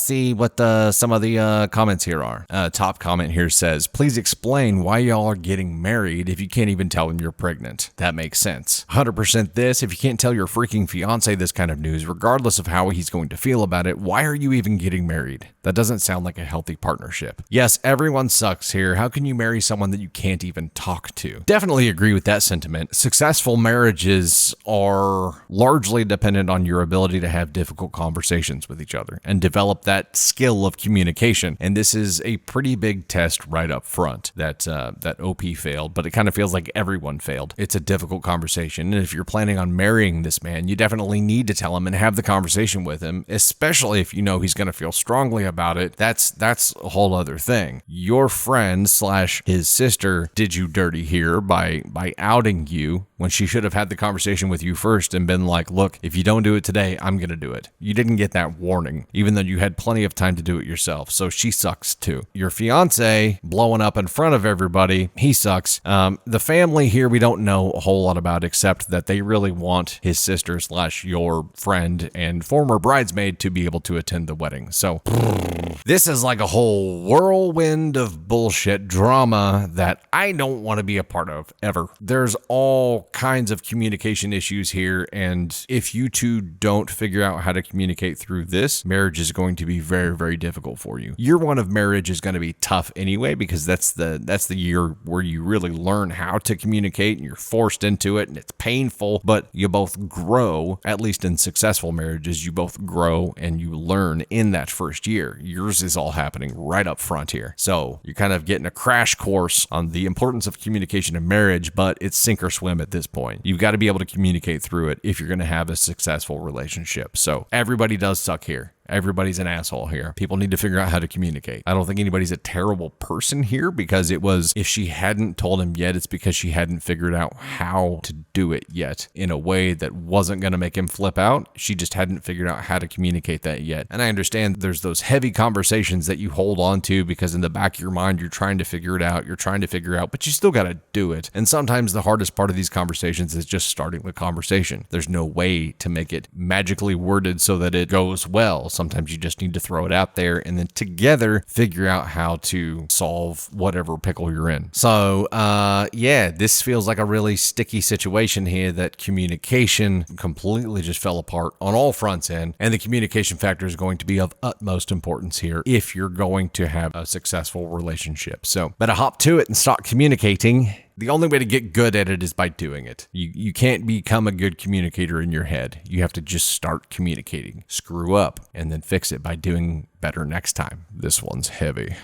see what some of the comments here are. Top comment here says, please explain why y'all are getting married if you can't even tell them you're pregnant. That makes sense. 100% this, if you can't tell your freaking fiance this kind of news, regardless of how he's going to feel about it, why are you even getting married? That doesn't sound like a healthy partnership. Yes, everyone sucks here. How can you marry someone that you can't even talk to? Definitely agree with that sentiment. Successful marriages are largely dependent on your ability to have difficult conversations with each other and develop that skill of communication. And this is a pretty big test right up front that OP failed, but it kind of feels like everyone failed. It's a difficult conversation. And if you're planning on marrying this man, you definitely need to tell him and have the conversation with him, especially if you know he's going to feel strongly about it. That's a whole other thing. Your friend / his sister did you dirty here by outing you when she should have had the conversation with you first and been like, look, if you don't do it today, I'm going to do it. You didn't get that warning, even though you had plenty of time to do it yourself. So she sucks too. Your fiance blowing up in front of everybody, he sucks. The family here, we don't know a whole lot about, except that they really want his sister / your friend and former bridesmaid to be able to attend the wedding. So this is like a whole whirlwind of bullshit drama that I don't want to be a part of ever. There's all kinds of communication issues here, and if you two don't figure out how to communicate through this, marriage is going to be very, very difficult for you. Year one of marriage is going to be tough anyway, because that's the year where you really learn how to communicate and you're forced into it and it's painful, but you both grow. At least in successful marriages, you both grow and you learn in that first year. Yours is all happening right up front here. So you're kind of getting a crash course on the importance of communication in marriage, but it's sink or swim at this point. You've got to be able to communicate through it if you're going to have a successful relationship. So everybody does suck here. Everybody's an asshole here. People need to figure out how to communicate. I don't think anybody's a terrible person here, because it was, if she hadn't told him yet, it's because she hadn't figured out how to do it yet in a way that wasn't going to make him flip out. She just hadn't figured out how to communicate that yet. And I understand there's those heavy conversations that you hold on to because in the back of your mind, you're trying to figure it out. You're trying to figure out, but you still got to do it. And sometimes the hardest part of these conversations is just starting the conversation. There's no way to make it magically worded so that it goes well. Sometimes you just need to throw it out there and then together figure out how to solve whatever pickle you're in. So, yeah, this feels like a really sticky situation here that communication completely just fell apart on all fronts end, and the communication factor is going to be of utmost importance here if you're going to have a successful relationship. So, better hop to it and start communicating. The only way to get good at it is by doing it. You can't become a good communicator in your head. You have to just start communicating. Screw up and then fix it by doing better next time. This one's heavy.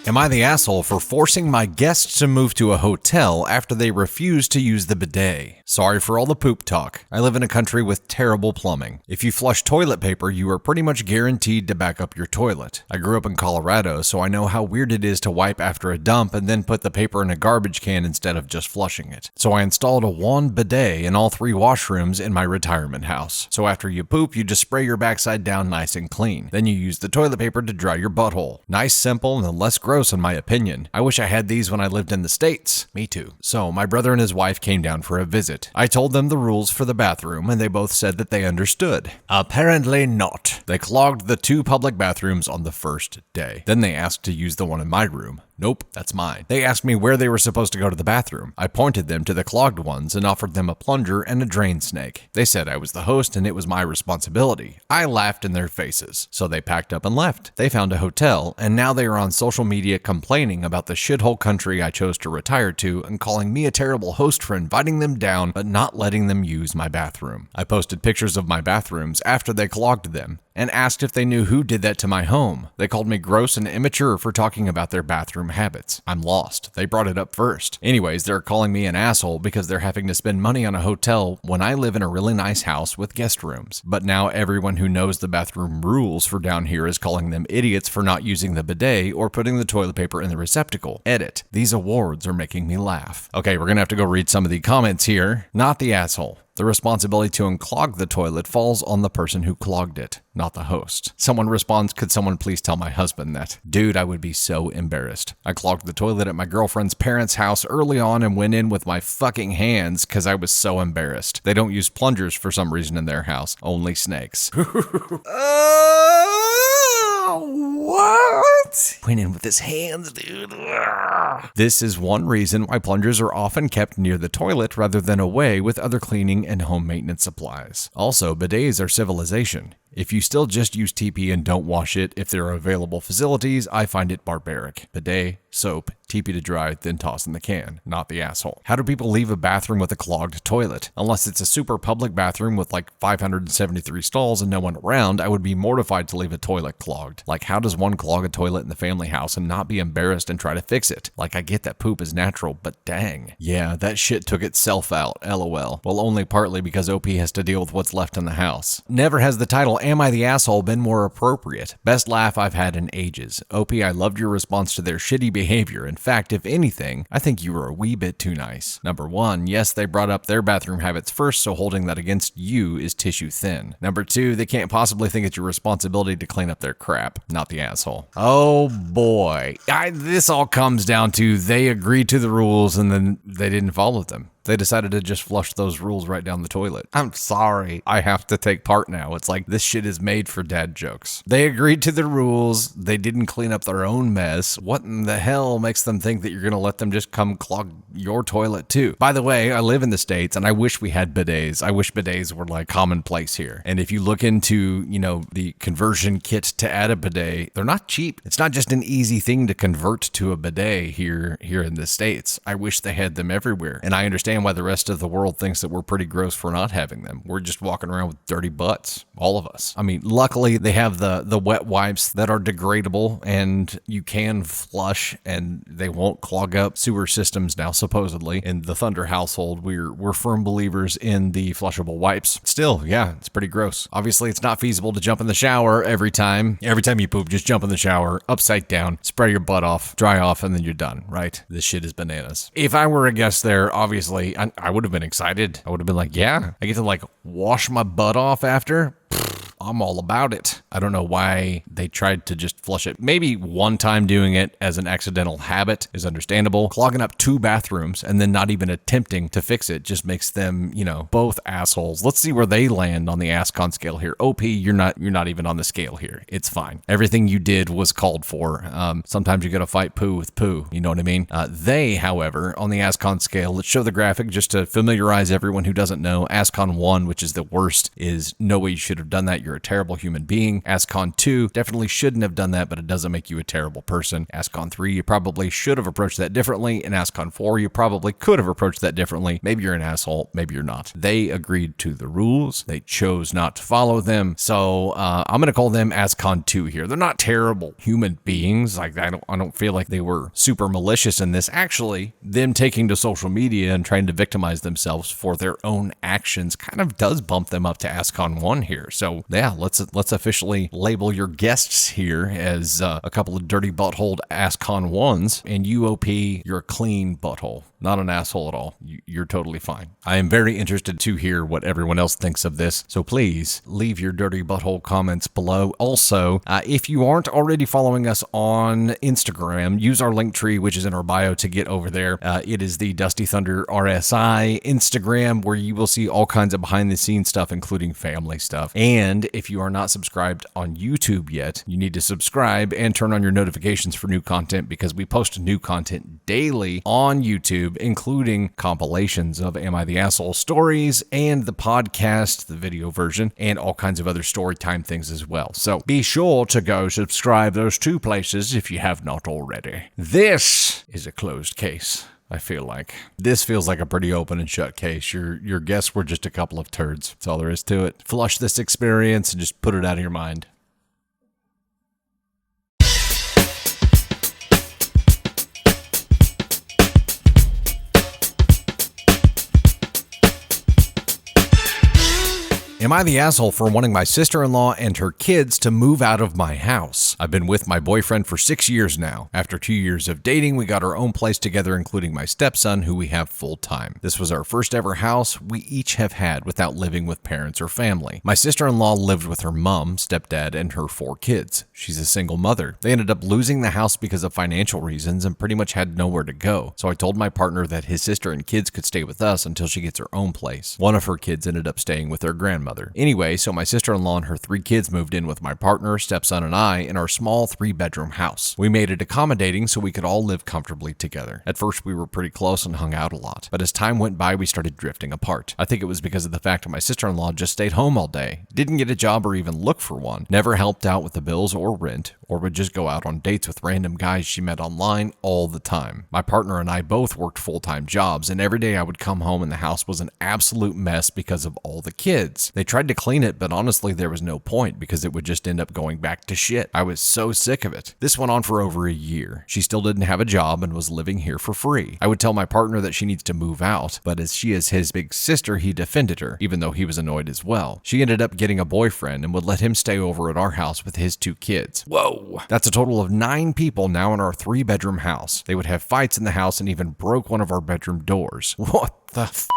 Am I the asshole for forcing my guests to move to a hotel after they refuse to use the bidet? Sorry for all the poop talk. I live in a country with terrible plumbing. If you flush toilet paper, you are pretty much guaranteed to back up your toilet. I grew up in Colorado, so I know how weird it is to wipe after a dump and then put the paper in a garbage can instead of just flushing it. So I installed a wand bidet in all 3 washrooms in my retirement house. So after you poop, you just spray your backside down nice and clean. Then you use the toilet paper to dry your butthole. Nice, simple, and less gross in my opinion. I wish I had these when I lived in the States. Me too. So my brother and his wife came down for a visit. I told them the rules for the bathroom and they both said that they understood. Apparently not. They clogged the 2 public bathrooms on the first day. Then they asked to use the one in my room. Nope, that's mine. They asked me where they were supposed to go to the bathroom. I pointed them to the clogged ones and offered them a plunger and a drain snake. They said I was the host and it was my responsibility. I laughed in their faces. So they packed up and left. They found a hotel and now they are on social media complaining about the shithole country I chose to retire to and calling me a terrible host for inviting them down but not letting them use my bathroom. I posted pictures of my bathrooms after they clogged them and asked if they knew who did that to my home. They called me gross and immature for talking about their bathroom habits. I'm lost. They brought it up first. Anyways, they're calling me an asshole because they're having to spend money on a hotel when I live in a really nice house with guest rooms. But now everyone who knows the bathroom rules for down here is calling them idiots for not using the bidet or putting the toilet paper in the receptacle. Edit. These awards are making me laugh. Okay, we're gonna have to go read some of the comments here. Not the asshole. The responsibility to unclog the toilet falls on the person who clogged it, not the host. Someone responds, could someone please tell my husband that? Dude, I would be so embarrassed. I clogged the toilet at my girlfriend's parents' house early on and went in with my fucking hands because I was so embarrassed. They don't use plungers for some reason in their house, only snakes. What? Went in with his hands, dude. This is one reason why plungers are often kept near the toilet rather than away with other cleaning and home maintenance supplies. Also, bidets are civilization. If you still just use TP and don't wash it if there are available facilities, I find it barbaric. Bidet, soap, TP to dry, then toss in the can. Not the asshole. How do people leave a bathroom with a clogged toilet? Unless it's a super public bathroom with like 573 stalls and no one around, I would be mortified to leave a toilet clogged. Like, how does one clog a toilet in the family house and not be embarrassed and try to fix it? Like, I get that poop is natural, but dang. Yeah, that shit took itself out, lol. Well, only partly because OP has to deal with what's left in the house. Never has the title Am I the Asshole been more appropriate? Best laugh I've had in ages. OP, I loved your response to their shitty behavior. In fact, if anything, I think you were a wee bit too nice. Number 1, yes, they brought up their bathroom habits first, so holding that against you is tissue thin. Number 2, they can't possibly think it's your responsibility to clean up their crap. Not the asshole. Oh boy. This all comes down to they agreed to the rules and then they didn't follow them. They decided to just flush those rules right down the toilet. I'm sorry. I have to take part now. It's like this shit is made for dad jokes. They agreed to the rules. They didn't clean up their own mess. What in the hell makes them think that you're going to let them just come clog your toilet too? By the way, I live in the States and I wish we had bidets. I wish bidets were like commonplace here. And if you look into, the conversion kit to add a bidet, they're not cheap. It's not just an easy thing to convert to a bidet here in the States. I wish they had them everywhere. And I understand why the rest of the world thinks that we're pretty gross for not having them. We're just walking around with dirty butts, all of us. I mean, luckily they have the wet wipes that are degradable and you can flush and they won't clog up sewer systems now, supposedly. In the Thunder household, we're firm believers in the flushable wipes. Still, yeah, it's pretty gross. Obviously, it's not feasible to jump in the shower every time. Every time you poop, just jump in the shower, upside down, spray your butt off, dry off, and then you're done, right? This shit is bananas. If I were a guest there, obviously, I would have been excited. I would have been like, yeah, I get to like wash my butt off after. I'm all about it. I don't know why they tried to just flush it. Maybe one time doing it as an accidental habit is understandable. Clogging up 2 bathrooms and then not even attempting to fix it just makes them, both assholes. Let's see where they land on the ASCON scale here. OP, you're not even on the scale here. It's fine. Everything you did was called for. Sometimes you gotta fight poo with poo. You know what I mean? They, however, on the ASCON scale, let's show the graphic just to familiarize everyone who doesn't know. ASCON 1, which is the worst, is no way you should have done that. You're a terrible human being. ASCON 2, definitely shouldn't have done that, but it doesn't make you a terrible person. ASCON 3, you probably should have approached that differently. And ASCON 4, you probably could have approached that differently. Maybe you're an asshole, maybe you're not. They agreed to the rules. They chose not to follow them. So I'm going to call them ASCON 2 here. They're not terrible human beings. Like I don't feel like they were super malicious in this. Actually, them taking to social media and trying to victimize themselves for their own actions kind of does bump them up to ASCON 1 here. So yeah, let's officially label your guests here as a couple of dirty buttholed ASCON 1s, and UOP, you're a clean butthole. Not an asshole at all. You're totally fine. I am very interested to hear what everyone else thinks of this, so please leave your dirty butthole comments below. Also, if you aren't already following us on Instagram, use our link tree, which is in our bio, to get over there. It is the Dusty Thunder RSI Instagram, where you will see all kinds of behind-the-scenes stuff, including family stuff. And if you are not subscribed on YouTube yet, you need to subscribe and turn on your notifications for new content, because we post new content daily on YouTube, including compilations of Am I the Asshole stories and the podcast, the video version, and all kinds of other story time things as well. So be sure to go subscribe those 2 places if you have not already. This is a closed case. I feel like this feels like a pretty open and shut case. Your guests were just a couple of turds. That's all there is to it. Flush this experience and just put it out of your mind. Am I the asshole for wanting my sister-in-law and her kids to move out of my house? I've been with my boyfriend for 6 years now. After 2 years of dating, we got our own place together, including my stepson, who we have full time. This was our first ever house we each have had without living with parents or family. My sister-in-law lived with her mom, stepdad, and her 4 kids. She's a single mother. They ended up losing the house because of financial reasons and pretty much had nowhere to go. So I told my partner that his sister and kids could stay with us until she gets her own place. One of her kids ended up staying with their grandmother. Anyway, so my sister-in-law and her 3 kids moved in with my partner, stepson, and I in our small 3-bedroom house. We made it accommodating so we could all live comfortably together. At first, we were pretty close and hung out a lot, but as time went by, we started drifting apart. I think it was because of the fact that my sister-in-law just stayed home all day, didn't get a job or even look for one, never helped out with the bills or rent, or would just go out on dates with random guys she met online all the time. My partner and I both worked full-time jobs, and every day I would come home and the house was an absolute mess because of all the kids. They tried to clean it, but honestly there was no point because it would just end up going back to shit. I was so sick of it. This went on for over a year. She still didn't have a job and was living here for free. I would tell my partner that she needs to move out, but as she is his big sister, he defended her, even though he was annoyed as well. She ended up getting a boyfriend and would let him stay over at our house with his 2 kids. Whoa! That's a total of 9 people now in our 3-bedroom house. They would have fights in the house and even broke one of our bedroom doors. What the f***?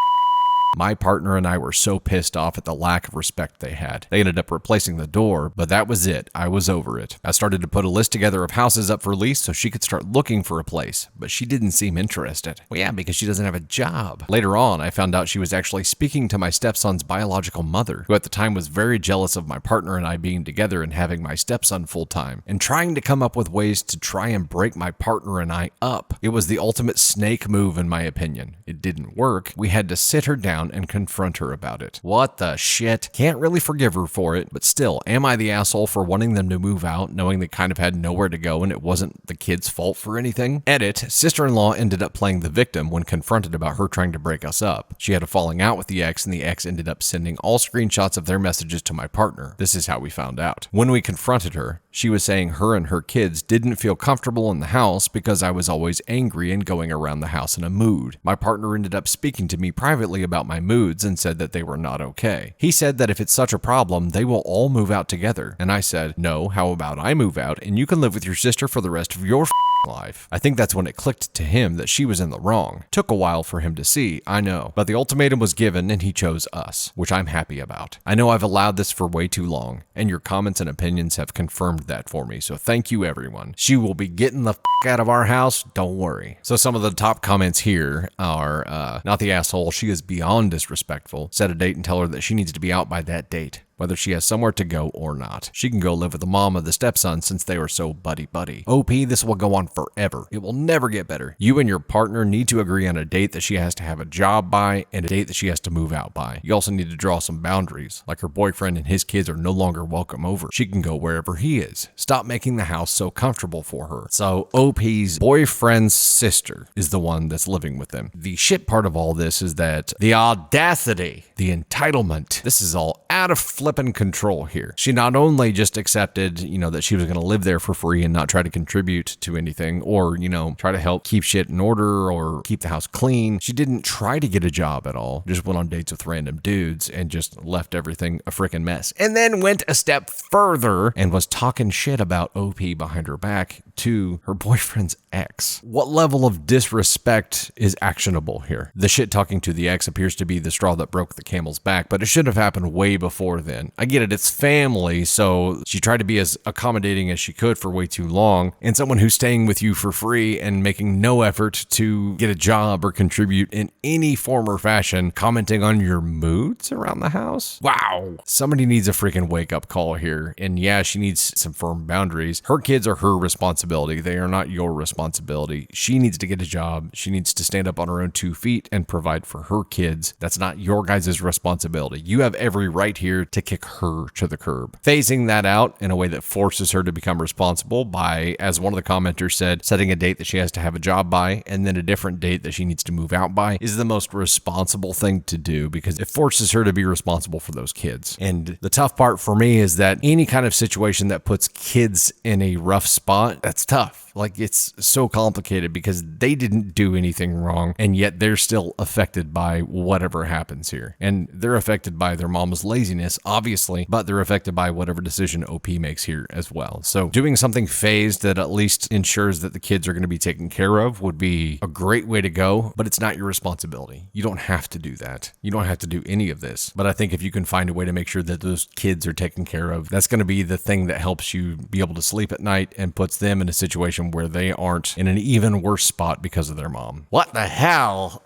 My partner and I were so pissed off at the lack of respect they had. They ended up replacing the door, but that was it. I was over it. I started to put a list together of houses up for lease so she could start looking for a place, but she didn't seem interested. Well, yeah, because she doesn't have a job. Later on, I found out she was actually speaking to my stepson's biological mother, who at the time was very jealous of my partner and I being together and having my stepson full time, and trying to come up with ways to try and break my partner and I up. It was the ultimate snake move in my opinion. It didn't work. We had to sit her down and confront her about it. What the shit? Can't really forgive her for it, but still, am I the asshole for wanting them to move out, knowing they kind of had nowhere to go and it wasn't the kid's fault for anything? Edit, sister-in-law ended up playing the victim when confronted about her trying to break us up. She had a falling out with the ex, and the ex ended up sending all screenshots of their messages to my partner. This is how we found out. When we confronted her, she was saying her and her kids didn't feel comfortable in the house because I was always angry and going around the house in a mood. My partner ended up speaking to me privately about my moods and said that they were not okay. He said that if it's such a problem, they will all move out together. And I said, no, how about I move out and you can live with your sister for the rest of your life. I think that's when it clicked to him that she was in the wrong. Took a while for him to see, I know, but the ultimatum was given and he chose us, which I'm happy about. I know I've allowed this for way too long, and your comments and opinions have confirmed that for me, so thank you everyone. She will be getting the out of our house, don't worry. So some of the top comments here are, not the asshole, she is beyond disrespectful. Set a date and tell her that she needs to be out by that date, whether she has somewhere to go or not. She can go live with the mom of the stepson since they were so buddy-buddy. OP, this will go on forever. It will never get better. You and your partner need to agree on a date that she has to have a job by and a date that she has to move out by. You also need to draw some boundaries, like her boyfriend and his kids are no longer welcome over. She can go wherever he is. Stop making the house so comfortable for her. So OP's boyfriend's sister is the one that's living with them. The shit part of all this is that the audacity, the entitlement, this is all out of flipping control here. She not only just accepted, that she was going to live there for free and not try to contribute to anything or, try to help keep shit in order or keep the house clean. She didn't try to get a job at all. Just went on dates with random dudes and just left everything a freaking mess. And then went a step further and was talking shit about OP behind her back to her boyfriend's ex. What level of disrespect is actionable here? The shit talking to the ex appears to be the straw that broke the camel's back, but it should have happened way before then. I get it, it's family, so she tried to be as accommodating as she could for way too long, and someone who's staying with you for free and making no effort to get a job or contribute in any form or fashion, commenting on your moods around the house? Wow. Somebody needs a freaking wake-up call here, and yeah, she needs some firm boundaries. Her kids are her responsibility. They are not your responsibility. She needs to get a job. She needs to stand up on her own 2 feet and provide for her kids. That's not your guys' responsibility. You have every right here to kick her to the curb. Phasing that out in a way that forces her to become responsible by, as one of the commenters said, setting a date that she has to have a job by and then a different date that she needs to move out by is the most responsible thing to do because it forces her to be responsible for those kids. And the tough part for me is that any kind of situation that puts kids in a rough spot, that's tough. Like, it's so complicated because they didn't do anything wrong, and yet they're still affected by whatever happens here. And they're affected by their mama's laziness, obviously, but they're affected by whatever decision OP makes here as well. So doing something phased that at least ensures that the kids are going to be taken care of would be a great way to go, but it's not your responsibility. You don't have to do that. You don't have to do any of this. But I think if you can find a way to make sure that those kids are taken care of, that's going to be the thing that helps you be able to sleep at night and puts them in a situation where they aren't in an even worse spot because of their mom. What the hell?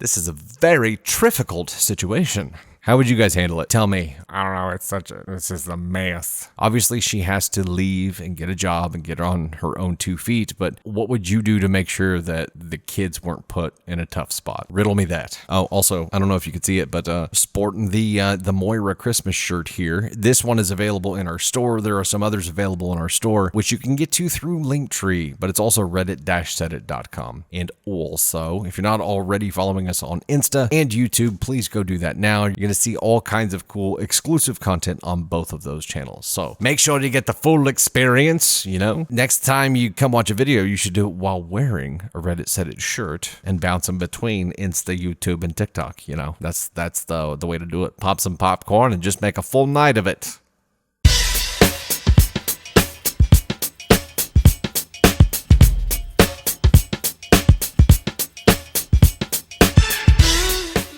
This is a very difficult situation. How would you guys handle it? Tell me. I don't know. This is a mess. Obviously, she has to leave and get a job and get on her own 2 feet, but what would you do to make sure that the kids weren't put in a tough spot? Riddle me that. Oh, also, I don't know if you could see it, but sporting the Moira Christmas shirt here. This one is available in our store. There are some others available in our store, which you can get to through Linktree, but it's also reddit-setit.com. And also, if you're not already following us on Insta and YouTube, please go do that now. You're going to see all kinds of cool exclusive content on both of those channels. So make sure to get the full experience, Next time you come watch a video, you should do it while wearing a Reddit Set It shirt and bounce in between Insta, YouTube, and TikTok, That's the way to do it. Pop some popcorn and just make a full night of it.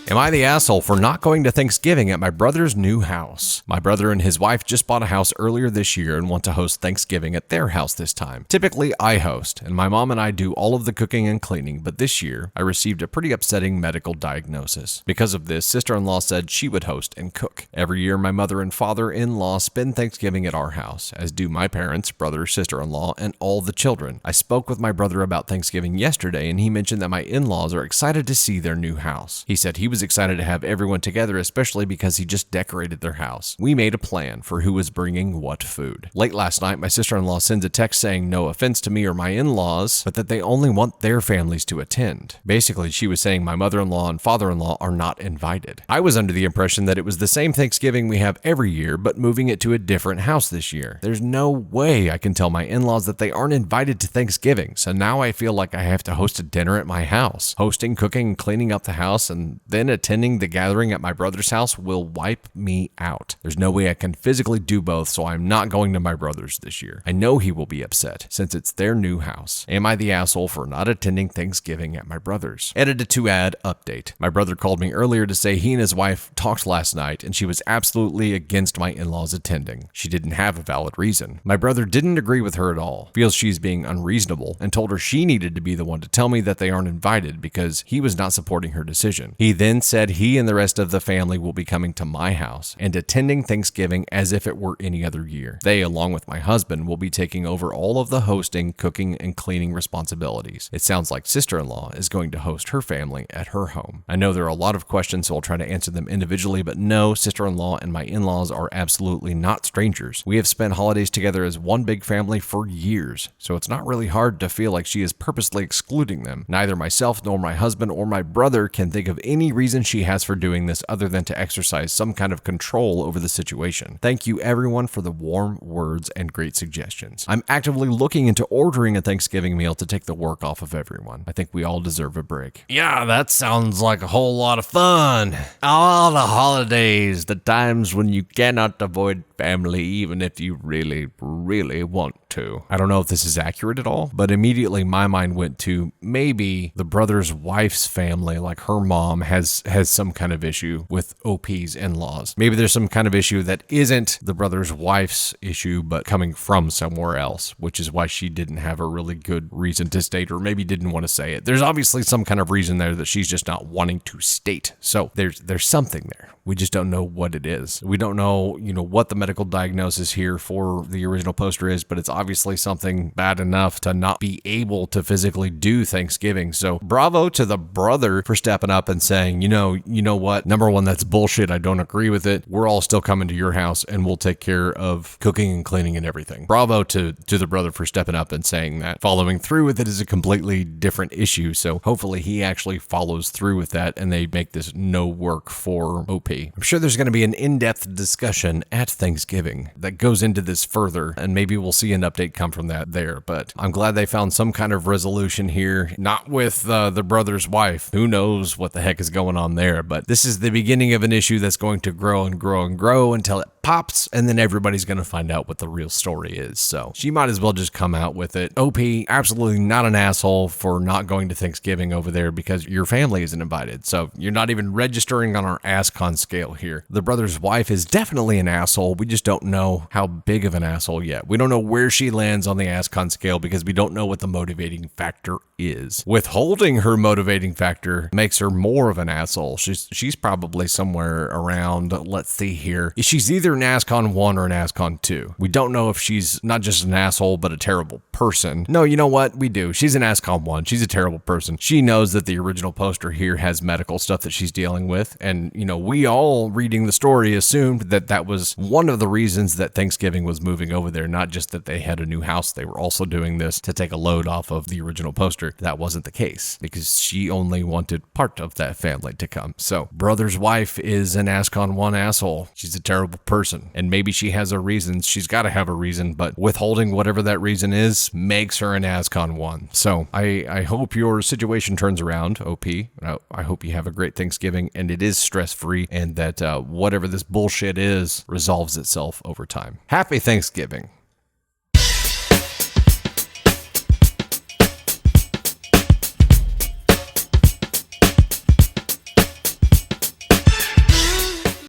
Am I the asshole for not going to Thanksgiving at my brother's new house? My brother and his wife just bought a house earlier this year and want to host Thanksgiving at their house this time. Typically, I host, and my mom and I do all of the cooking and cleaning, but this year, I received a pretty upsetting medical diagnosis. Because of this, sister-in-law said she would host and cook. Every year, my mother and father-in-law spend Thanksgiving at our house, as do my parents, brother, sister-in-law, and all the children. I spoke with my brother about Thanksgiving yesterday, and he mentioned that my in-laws are excited to see their new house. He said he was excited to have everyone together, especially because he just decorated their house. We made a plan for who was bringing what food. Late last night, my sister-in-law sends a text saying no offense to me or my in-laws, but that they only want their families to attend. Basically, she was saying my mother-in-law and father-in-law are not invited. I was under the impression that it was the same Thanksgiving we have every year, but moving it to a different house this year. There's no way I can tell my in-laws that they aren't invited to Thanksgiving, so now I feel like I have to host a dinner at my house. Hosting, cooking, and cleaning up the house, and then attending the gathering at my brother's house will wipe me out. There's no way I can physically do both, so I'm not going to my brother's this year. I know he will be upset since it's their new house. Am I the asshole for not attending Thanksgiving at my brother's? Edited to add update. My brother called me earlier to say he and his wife talked last night and she was absolutely against my in-laws attending. She didn't have a valid reason. My brother didn't agree with her at all, feels she's being unreasonable, and told her she needed to be the one to tell me that they aren't invited because he was not supporting her decision. He then said he and the rest of the family will be coming to my house and attending Thanksgiving as if it were any other year. They, along with my husband, will be taking over all of the hosting, cooking, and cleaning responsibilities. It sounds like sister-in-law is going to host her family at her home. I know there are a lot of questions, so I'll try to answer them individually, but no, sister-in-law and my in-laws are absolutely not strangers. We have spent holidays together as one big family for years, so it's not really hard to feel like she is purposely excluding them. Neither myself nor my husband or my brother can think of any reason she has for doing this other than to exercise some kind of control over the situation. Thank you everyone for the warm words and great suggestions. I'm actively looking into ordering a Thanksgiving meal to take the work off of everyone. I think we all deserve a break. Yeah, that sounds like a whole lot of fun. All the holidays, the times when you cannot avoid family even if you really, really want to. I don't know if this is accurate at all, but immediately my mind went to maybe the brother's wife's family, like her mom has some kind of issue with OP's in-laws. Maybe there's some kind of issue that isn't the brother's wife's issue, but coming from somewhere else, which is why she didn't have a really good reason to state, or maybe didn't want to say it. There's obviously some kind of reason there that she's just not wanting to state. So there's something there. We just don't know what it is. We don't know, what the medical diagnosis here for the original poster is, but it's obviously something bad enough to not be able to physically do Thanksgiving. So bravo to the brother for stepping up and saying, you know what? Number one, that's bullshit. I don't agree with it. We're all still coming to your house and we'll take care of cooking and cleaning and everything. Bravo to the brother for stepping up and saying that. Following through with it is a completely different issue. So hopefully he actually follows through with that and they make this no work for OP. I'm sure there's going to be an in-depth discussion at Thanksgiving that goes into this further, and maybe we'll see an update come from that there. But I'm glad they found some kind of resolution here, not with the brother's wife. Who knows what the heck is going on there, but this is the beginning of an issue that's going to grow and grow and grow until it pops, and then everybody's going to find out what the real story is. So she might as well just come out with it. OP, absolutely not an asshole for not going to Thanksgiving over there because your family isn't invited. So you're not even registering on our ASCON scale here. The brother's wife is definitely an asshole. We just don't know how big of an asshole yet. We don't know where she lands on the ASCON scale because we don't know what the motivating factor is. Withholding her motivating factor makes her more of an asshole. She's probably somewhere around, let's see here. She's either an ASCON 1 or an ASCON 2. We don't know if she's not just an asshole, but a terrible person. No, you know what? We do. She's an ASCON 1. She's a terrible person. She knows that the original poster here has medical stuff that she's dealing with. And, we all reading the story assumed that that was one of the reasons that Thanksgiving was moving over there, not just that they had a new house. They were also doing this to take a load off of the original poster. That wasn't the case because she only wanted part of that family to come. So brother's wife is an ASCON 1 asshole. She's a terrible person. And maybe she has a reason. She's got to have a reason, but withholding whatever that reason is makes her an ASCON 1. So I hope your situation turns around, OP. I hope you have a great Thanksgiving and it is stress-free and that whatever this bullshit is resolves itself over time. Happy Thanksgiving.